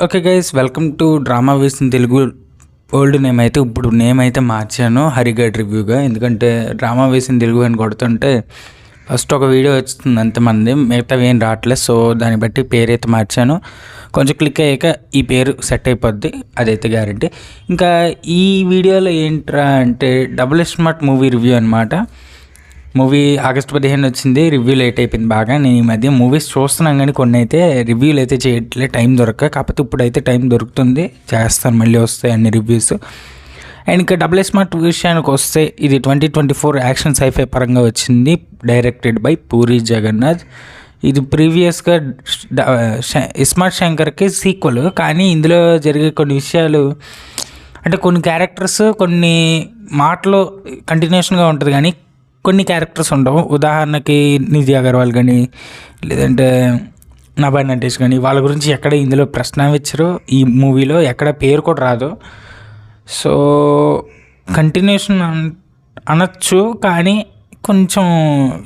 Okay guys, welcome to drama ways in Telugu. Old name అయితే ఇప్పుడు name అయితే మార్చాను హరిగడ్ రివ్యూగా. ఎందుకంటే డ్రామా వేస్ ఇన్ తెలుగు అని కొడుతుంటే ఫస్ట్ ఒక వీడియో వస్తుంది అంతమంది, మిగతావి ఏం రావట్లేదు. సో దాన్ని బట్టి పేరు అయితే మార్చాను. కొంచెం క్లిక్ అయ్యాక ఈ పేరు సెట్ అయిపోద్ది, అదైతే గ్యారంటీ. ఇంకా ఈ వీడియోలో ఏంట్రా అంటే డబుల్ స్మార్ట్ మూవీ రివ్యూ అనమాట. మూవీ ఆగస్టు 15 వచ్చింది, రివ్యూ లేట్ అయిపోయింది బాగా. నేను ఈ మధ్య మూవీస్ చూస్తున్నాను కానీ కొన్ని అయితే రివ్యూలు అయితే చేయట్లేదు, టైం దొరక. కాకపోతే ఇప్పుడైతే టైం దొరుకుతుంది, చేస్తాను, మళ్ళీ వస్తాయి అన్ని రివ్యూస్. అండ్ ఇంకా డబుల్ స్మార్ట్ విషయానికి వస్తే ఇది 2024 యాక్షన్ సైఫై పరంగా వచ్చింది, డైరెక్టెడ్ బై పూరి జగన్నాథ్. ఇది ప్రీవియస్గా ఇస్మార్ట్ శంకర్కి సీక్వెల్, కానీ ఇందులో జరిగే కొన్ని విషయాలు అంటే కొన్ని క్యారెక్టర్స్ కొన్ని మాటలు కంటిన్యూషన్గా ఉంటుంది కానీ కొన్ని క్యారెక్టర్స్ ఉండవు. ఉదాహరణకి నిధి అగర్వాల్ కానీ లేదంటే నభా నటేష్ కానీ వాళ్ళ గురించి ఎక్కడ ఇందులో ప్రస్తావించరు, ఈ మూవీలో ఎక్కడ పేరు కూడా రాదు. సో కంటిన్యూషన్ అనొచ్చు కానీ కొంచెం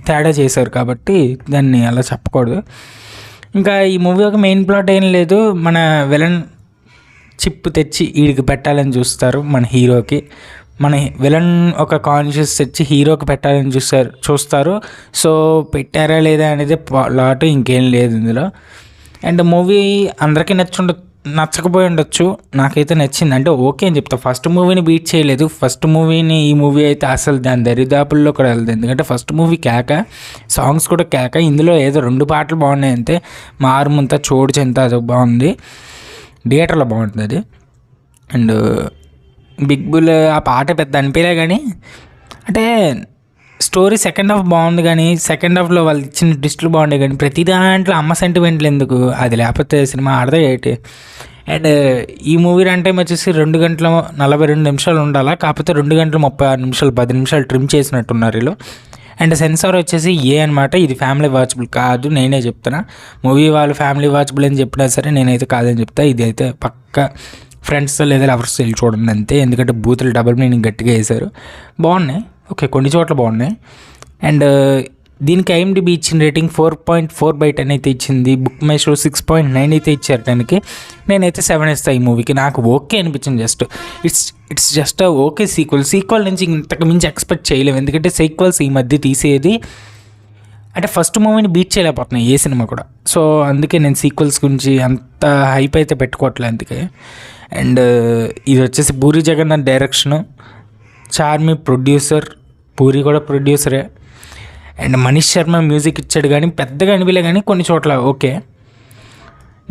తేడా చేశారు కాబట్టి దాన్ని అలా చెప్పకూడదు. ఇంకా ఈ మూవీ ఒక మెయిన్ ప్లాట్ ఏం లేదు, మన విలన్ చిప్ తెచ్చి వీడికి పెట్టాలని చూస్తారు మన హీరోకి. మన విలన్ ఒక కాన్షియస్ తెచ్చి హీరోకి పెట్టాలని చూస్తారు. సో పెట్టారా లేదా అనేది ప్లాట్, ఇంకేం లేదు ఇందులో. అండ్ మూవీ అందరికీ నచ్చకపోయి ఉండొచ్చు, నాకైతే నచ్చింది. అంటే ఓకే అని చెప్తా, ఫస్ట్ మూవీని బీట్ చేయలేదు. ఫస్ట్ మూవీని ఈ మూవీ అయితే అసలు దాని దరిదాపుల్లో కూడా వెళ్ళదు. ఎందుకంటే ఫస్ట్ మూవీ కేక, సాంగ్స్ కూడా కేక. ఇందులో ఏదో 2 పాటలు బాగున్నాయి అంతే, మారుమంత చోడు చెంత అది బాగుంది, థియేటర్లో బాగుంటుంది అది. అండ్ బిగ్ బుల్ ఆ పాట పెద్ద అనిపించలే కానీ అంటే స్టోరీ సెకండ్ హాఫ్ బాగుంది, కానీ సెకండ్ హాఫ్లో వాళ్ళు ఇచ్చిన ట్విస్టులు బాగుండే కానీ ప్రతి దాంట్లో అమ్మ సెంటిమెంట్లు ఎందుకు, అది లేకపోతే సినిమా ఆడదే ఏంటి. అండ్ ఈ మూవీ రన్ టైం వచ్చేసి 2 గంటల 42 నిమిషాలు ఉండాలా, కాకపోతే 2 గంటల 36 నిమిషాలు 10 నిమిషాలు ట్రిమ్ చేసినట్టున్నారు వీళ్ళు. అండ్ సెన్సార్ వచ్చేసి అనమాట. ఇది ఫ్యామిలీ వాచబుల్ కాదు, నేనే చెప్తున్నా. మూవీ వాళ్ళు ఫ్యామిలీ వాచబుల్ అని చెప్పినా సరే నేనైతే కాదని చెప్తా. ఇది అయితే పక్కా ఫ్రెండ్స్తో లేదా లవర్స్తో వెళ్ళి చూడండి అంతే. ఎందుకంటే బూతులు డబుల్ మీనింగ్ గట్టిగా వేశారు, బాగున్నాయి. ఓకే, కొన్ని చోట్ల బాగున్నాయి. అండ్ దీనికి ఐఎండిబి ఇచ్చిన రేటింగ్ 4.4/10 అయితే ఇచ్చింది. బుక్ మై షో 6.9 అయితే ఇచ్చారు దానికి. నేనైతే 7 ఇస్తాను ఈ మూవీకి. నాకు ఓకే అనిపించింది, just it's just okay sequel నుంచి ఇంతకు మించి ఎక్స్పెక్ట్ చేయలేము. ఎందుకంటే సీక్వెల్స్ ఈ మధ్య తీసేది అంటే ఫస్ట్ మూవీని బీట్ చేయలేకపోతున్నాయి ఏ సినిమా కూడా. సో అందుకే నేను సీక్వెల్స్ గురించి అంత హైప్ అయితే పెట్టుకోవట్లేదు అందుకే. అండ్ ఇది వచ్చేసి పూరి జగన్నాథ్ డైరెక్షను, చార్మి ప్రొడ్యూసర్, పూరి కూడా ప్రొడ్యూసరే. అండ్ మనీష్ శర్మ మ్యూజిక్ ఇచ్చాడు కానీ పెద్దగా అనిపించలే, కానీ కొన్ని చోట్ల ఓకే.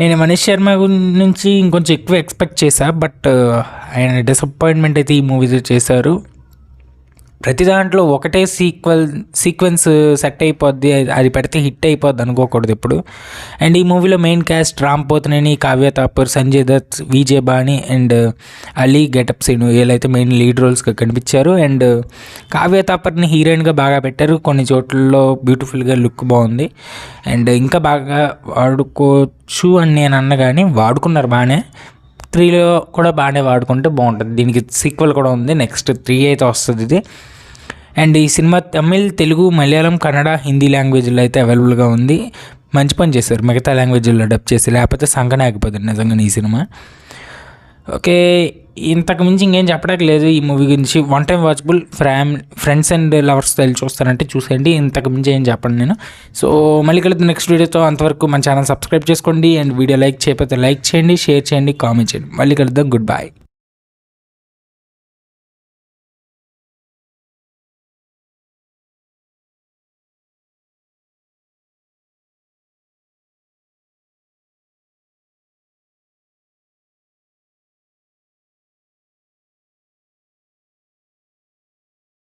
నేను మనీష్ శర్మ నుంచి ఇంకొంచెం ఎక్కువ ఎక్స్పెక్ట్ చేశా, బట్ ఆయన డిసప్పాయింట్మెంట్ అయితే ఈ మూవీ చేశారు. ప్రతి దాంట్లో ఒకటే సీక్వెన్స్ సెట్ అయిపోద్ది, అది పెడితే హిట్ అయిపోద్ది అనుకోకూడదు ఇప్పుడు. అండ్ ఈ మూవీలో main cast Ram Pothineni, Kavya Thapar, Sanjay Dutt, Vijay Bani and Ali getup Seenu వీళ్ళైతే మెయిన్ లీడ్ రోల్స్గా కనిపించారు. అండ్ కావ్య తాపర్ని హీరోయిన్గా బాగా పెట్టారు, కొన్ని చోట్లలో బ్యూటిఫుల్గా లుక్ బాగుంది. అండ్ ఇంకా బాగా వాడుకోవచ్చు అని నేను అన్న కానీ వాడుకున్నారు బాగానే. 3లో కూడా బాగానే వాడుకుంటే బాగుంటుంది. దీనికి సీక్వెల్ కూడా ఉంది, నెక్స్ట్ 3 అయితే వస్తుంది ఇది. అండ్ ఈ సినిమా తమిళ్, తెలుగు, మలయాళం, కన్నడ, హిందీ లాంగ్వేజ్లో అయితే అవైలబుల్గా ఉంది. మంచి పని చేశారు మిగతా లాంగ్వేజ్లో డబ్ చేసి, లేకపోతే సంకనే ఆగిపోతుంది నిజంగా ఈ సినిమా. ఓకే, ఇంతకు మించి ఇంకేం చెప్పడానికి లేదు ఈ మూవీ గురించి. 1 టైం వాచబుల్, ఫ్రెండ్స్ అండ్ లవర్స్తో వెళ్ళి చూస్తారంటే చూసేయండి, ఇంతకు మించి ఏం చెప్పండి నేను. సో మళ్ళీ కలుద్దాం నెక్స్ట్ వీడియోతో. అంతవరకు మన ఛానల్ సబ్స్క్రైబ్ చేసుకోండి. అండ్ వీడియో లైక్ చేయకపోతే లైక్ చేయండి, షేర్ చేయండి, కామెంట్ చేయండి. మళ్ళీ కలుద్దాం, గుడ్ బై.